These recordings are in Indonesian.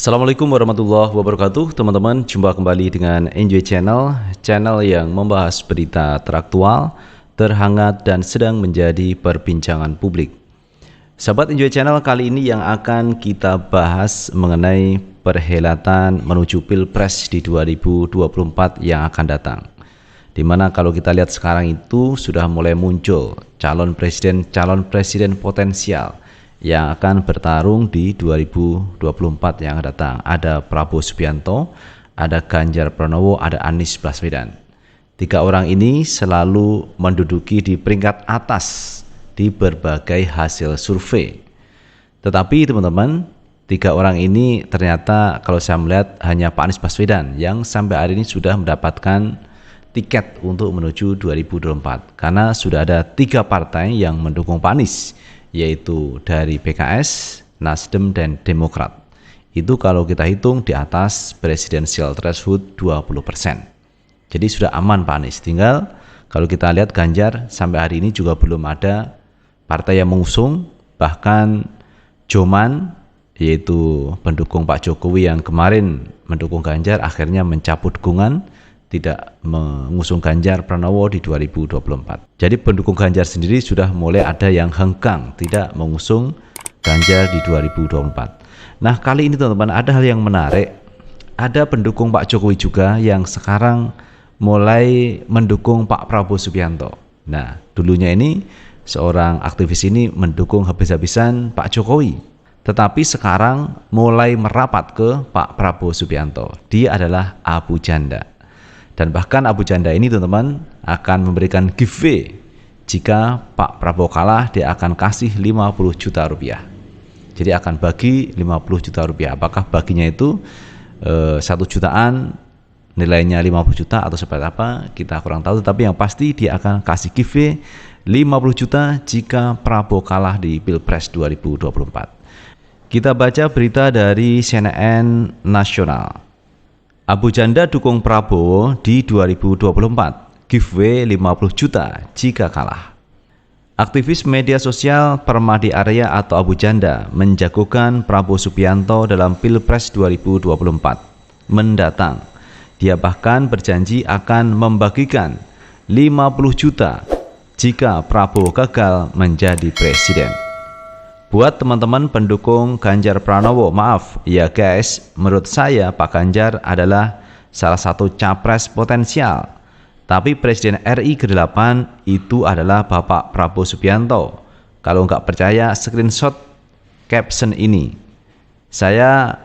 Assalamualaikum warahmatullahi wabarakatuh. Teman-teman, jumpa kembali dengan Enjoy Channel, channel yang membahas berita teraktual, terhangat dan sedang menjadi perbincangan publik. Sahabat Enjoy Channel, kali ini yang akan kita bahas mengenai perhelatan menuju Pilpres di 2024 yang akan datang. Dimana kalau kita lihat sekarang itu sudah mulai muncul calon presiden potensial yang akan bertarung di 2024 yang akan datang. Ada Prabowo Subianto, ada Ganjar Pranowo, ada Anies Baswedan. Tiga orang ini selalu menduduki di peringkat atas di berbagai hasil survei. Tetapi teman-teman, tiga orang ini ternyata kalau saya melihat hanya Pak Anies Baswedan yang sampai hari ini sudah mendapatkan tiket untuk menuju 2024. Karena sudah ada tiga partai yang mendukung Pak Anies, yaitu dari PKS, Nasdem, dan Demokrat. Itu kalau kita hitung di atas presidensial threshold 20%. Jadi sudah aman Pak Anies. Tinggal kalau kita lihat Ganjar sampai hari ini juga belum ada partai yang mengusung. Bahkan Joman, yaitu pendukung Pak Jokowi yang kemarin mendukung Ganjar, akhirnya mencabut dukungan, tidak mengusung Ganjar Pranowo di 2024. Jadi pendukung Ganjar sendiri sudah mulai ada yang hengkang tidak mengusung Ganjar di 2024. Nah, kali ini teman-teman ada hal yang menarik. Ada pendukung Pak Jokowi juga yang sekarang mulai mendukung Pak Prabowo Subianto. Nah, dulunya ini seorang aktivis ini mendukung habis-habisan Pak Jokowi. Tetapi sekarang mulai merapat ke Pak Prabowo Subianto. Dia adalah Abu Janda. Dan bahkan Abu Janda ini teman-teman akan memberikan giveaway. Jika Pak Prabowo kalah, dia akan kasih 50 juta rupiah. Jadi akan bagi 50 juta rupiah. Apakah baginya itu 1 jutaan, nilainya 50 juta atau seperti apa, kita kurang tahu. Tetapi yang pasti dia akan kasih giveaway 50 juta jika Prabowo kalah di Pilpres 2024. Kita baca berita dari CNN Nasional. Abu Janda dukung Prabowo di 2024, giveaway 50 juta jika kalah. Aktivis media sosial Permadi Arya atau Abu Janda menjagokan Prabowo Subianto dalam Pilpres 2024 mendatang. Dia bahkan berjanji akan membagikan 50 juta jika Prabowo gagal menjadi presiden. Buat teman-teman pendukung Ganjar Pranowo, maaf ya guys, menurut saya Pak Ganjar adalah salah satu capres potensial. Tapi Presiden RI ke-8 itu adalah Bapak Prabowo Subianto. Kalau nggak percaya, screenshot caption ini. Saya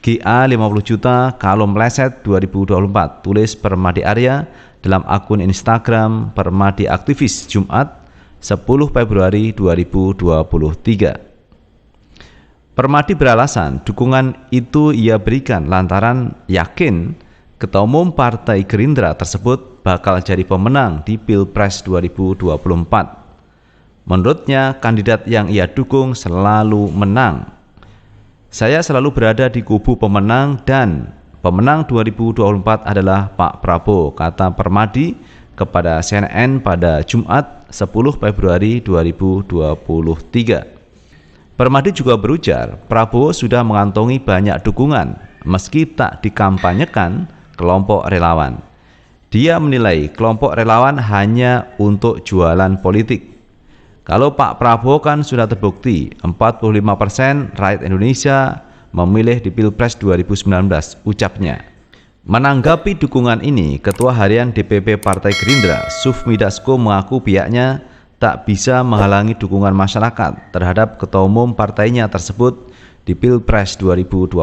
GA 50 juta kalau meleset 2024, tulis Permadi Arya dalam akun Instagram Permadi Aktivis Jumat 10 Februari 2023. Permadi beralasan dukungan itu ia berikan lantaran yakin Ketua Umum Partai Gerindra tersebut bakal jadi pemenang di Pilpres 2024. Menurutnya, kandidat yang ia dukung selalu menang. Saya selalu berada di kubu pemenang dan pemenang 2024 adalah Pak Prabowo, kata Permadi kepada CNN pada Jumat 10 Februari 2023. Permadi juga berujar, Prabowo sudah mengantongi banyak dukungan meski tak dikampanyekan kelompok relawan. Dia menilai kelompok relawan hanya untuk jualan politik. Kalau Pak Prabowo kan sudah terbukti 45% rakyat Indonesia memilih di Pilpres 2019, ucapnya. Menanggapi dukungan ini, Ketua Harian DPP Partai Gerindra, Sufmi Dasko, mengaku pihaknya tak bisa menghalangi dukungan masyarakat terhadap Ketua Umum partainya tersebut di Pilpres 2024.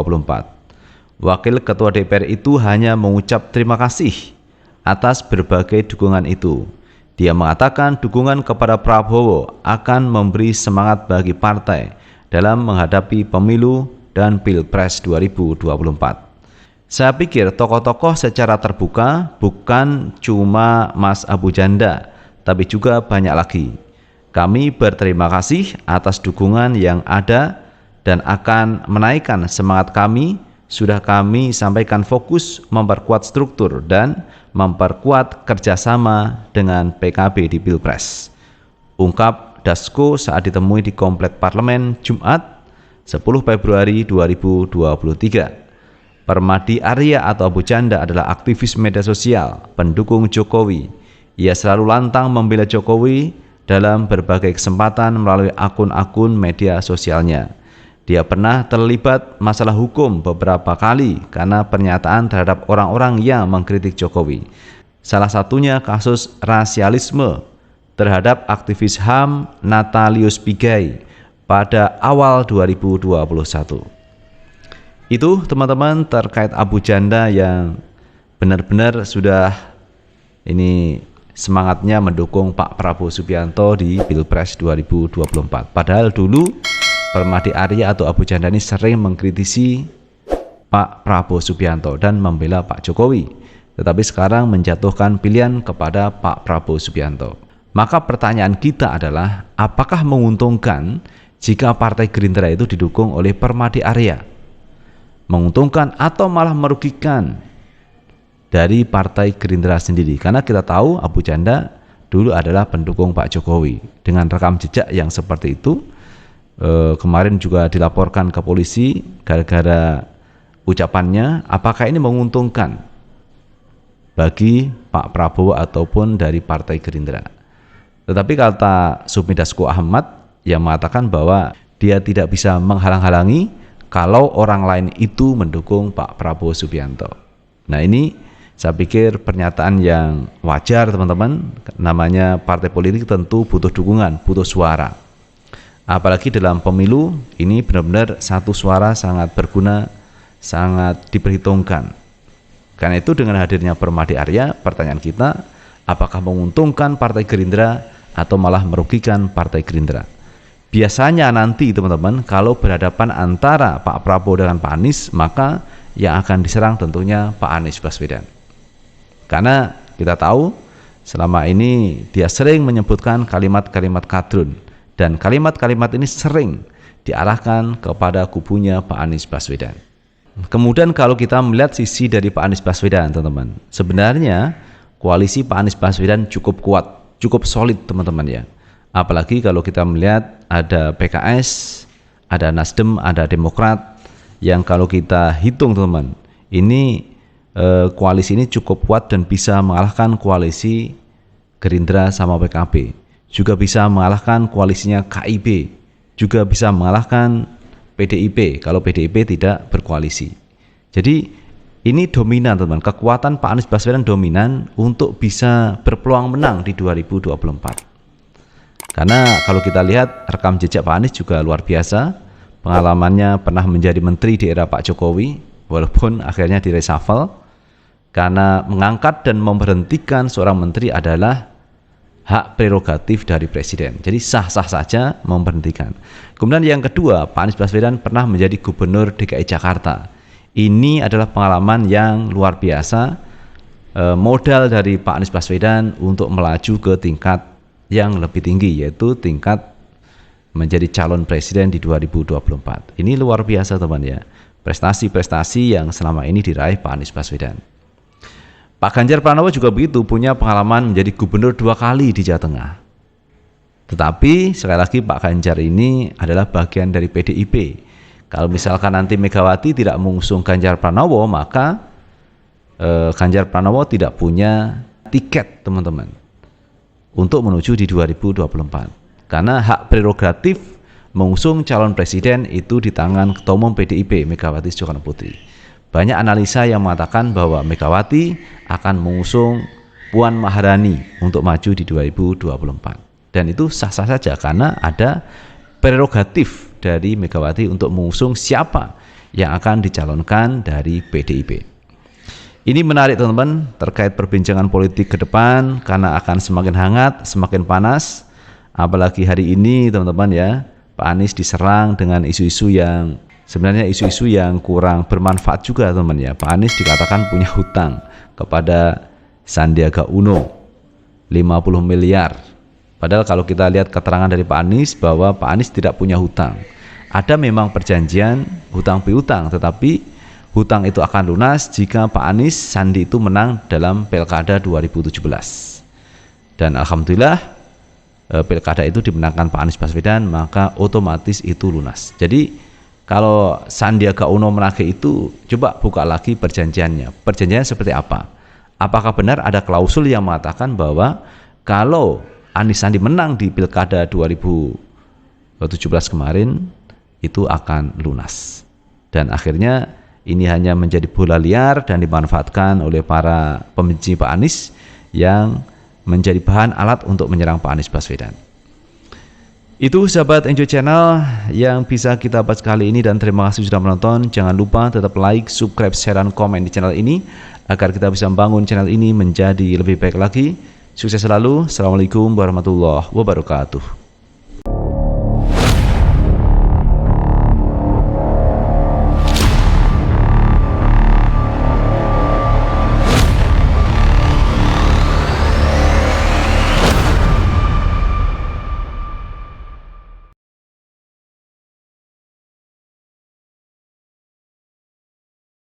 Wakil Ketua DPR itu hanya mengucap terima kasih atas berbagai dukungan itu. Dia mengatakan dukungan kepada Prabowo akan memberi semangat bagi partai dalam menghadapi pemilu dan Pilpres 2024. Saya pikir tokoh-tokoh secara terbuka bukan cuma Mas Abu Janda, tapi juga banyak lagi. Kami berterima kasih atas dukungan yang ada dan akan menaikkan semangat kami. Sudah kami sampaikan fokus memperkuat struktur dan memperkuat kerjasama dengan PKB di Pilpres, ungkap Dasko saat ditemui di Komplek Parlemen Jumat 10 Februari 2023. Permadi Arya atau Abu Janda adalah aktivis media sosial, pendukung Jokowi. Ia selalu lantang membela Jokowi dalam berbagai kesempatan melalui akun-akun media sosialnya. Dia pernah terlibat masalah hukum beberapa kali karena pernyataan terhadap orang-orang yang mengkritik Jokowi. Salah satunya kasus rasialisme terhadap aktivis HAM Natalius Pigai pada awal 2021. Itu teman-teman terkait Abu Janda yang benar-benar sudah ini semangatnya mendukung Pak Prabowo Subianto di Pilpres 2024. Padahal dulu Permadi Arya atau Abu Janda ini sering mengkritisi Pak Prabowo Subianto dan membela Pak Jokowi, tetapi sekarang menjatuhkan pilihan kepada Pak Prabowo Subianto. Maka pertanyaan kita adalah, apakah menguntungkan jika Partai Gerindra itu didukung oleh Permadi Arya? Menguntungkan atau malah merugikan dari Partai Gerindra sendiri? Karena kita tahu Abu Janda dulu adalah pendukung Pak Jokowi dengan rekam jejak yang seperti itu. Kemarin juga dilaporkan ke polisi gara-gara ucapannya. Apakah ini menguntungkan bagi Pak Prabowo ataupun dari Partai Gerindra? Tetapi kata Sufmi Dasko Ahmad yang mengatakan bahwa dia tidak bisa menghalang-halangi kalau orang lain itu mendukung Pak Prabowo Subianto. Nah, ini saya pikir pernyataan yang wajar teman-teman. Namanya partai politik tentu butuh dukungan, butuh suara. Apalagi dalam pemilu ini benar-benar satu suara sangat berguna, sangat diperhitungkan. Karena itu dengan hadirnya Permadi Arya, pertanyaan kita, apakah menguntungkan Partai Gerindra atau malah merugikan Partai Gerindra? Biasanya nanti teman-teman kalau berhadapan antara Pak Prabowo dengan Pak Anies, maka yang akan diserang tentunya Pak Anies Baswedan. Karena kita tahu selama ini dia sering menyebutkan kalimat-kalimat kadrun, dan kalimat-kalimat ini sering diarahkan kepada kubunya Pak Anies Baswedan. Kemudian kalau kita melihat sisi dari Pak Anies Baswedan teman-teman, sebenarnya koalisi Pak Anies Baswedan cukup kuat, cukup solid teman-teman ya. Apalagi kalau kita melihat ada PKS, ada Nasdem, ada Demokrat, yang kalau kita hitung teman-teman, ini koalisi ini cukup kuat dan bisa mengalahkan koalisi Gerindra sama PKB, juga bisa mengalahkan koalisinya KIB, juga bisa mengalahkan PDIP kalau PDIP tidak berkoalisi. Jadi ini dominan teman-teman, kekuatan Pak Anies Baswedan dominan untuk bisa berpeluang menang di 2024. Karena kalau kita lihat rekam jejak Pak Anies juga luar biasa. Pengalamannya pernah menjadi menteri di era Pak Jokowi, walaupun akhirnya direshuffle. Karena mengangkat dan memberhentikan seorang menteri adalah hak prerogatif dari presiden. Jadi sah-sah saja memberhentikan. Kemudian yang kedua, Pak Anies Baswedan pernah menjadi gubernur DKI Jakarta. Ini adalah pengalaman yang luar biasa. Modal dari Pak Anies Baswedan untuk melaju ke tingkat yang lebih tinggi, yaitu tingkat menjadi calon presiden di 2024. Ini luar biasa teman ya, prestasi-prestasi yang selama ini diraih Pak Anies Baswedan. Pak Ganjar Pranowo juga begitu, punya pengalaman menjadi gubernur 2 kali di Jawa Tengah. Tetapi sekali lagi Pak Ganjar ini adalah bagian dari PDIP. Kalau misalkan nanti Megawati tidak mengusung Ganjar Pranowo, maka Ganjar Pranowo tidak punya tiket teman-teman untuk menuju di 2024. Karena hak prerogatif mengusung calon presiden itu di tangan Ketua Umum PDIP Megawati Soekarno Putri. Banyak analisa yang mengatakan bahwa Megawati akan mengusung Puan Maharani untuk maju di 2024. Dan itu sah-sah saja karena ada prerogatif dari Megawati untuk mengusung siapa yang akan dicalonkan dari PDIP. Ini menarik teman-teman terkait perbincangan politik ke depan karena akan semakin hangat, semakin panas. Apalagi hari ini teman-teman ya, Pak Anies diserang dengan isu-isu yang sebenarnya isu-isu yang kurang bermanfaat juga teman-teman ya. Pak Anies dikatakan punya hutang kepada Sandiaga Uno 50 miliar. Padahal kalau kita lihat keterangan dari Pak Anies bahwa Pak Anies tidak punya hutang. Ada memang perjanjian hutang piutang, tetapi hutang itu akan lunas jika Pak Anies Sandi itu menang dalam Pilkada 2017. Dan alhamdulillah Pilkada itu dimenangkan Pak Anies Baswedan, maka otomatis itu lunas. Jadi Kalau Sandiaga Uno menagih itu, coba buka lagi perjanjiannya. Perjanjiannya seperti apa? Apakah benar ada klausul yang mengatakan bahwa kalau Anies Sandi menang di Pilkada 2017 kemarin, itu akan lunas. Dan akhirnya ini hanya menjadi bola liar dan dimanfaatkan oleh para pembenci Pak Anies yang menjadi bahan alat untuk menyerang Pak Anies Baswedan. Itu sahabat Enjoy Channel yang bisa kita bahas kali ini, dan terima kasih sudah menonton. Jangan lupa tetap like, subscribe, share, dan komen di channel ini agar kita bisa membangun channel ini menjadi lebih baik lagi. Sukses selalu. Assalamualaikum warahmatullahi wabarakatuh.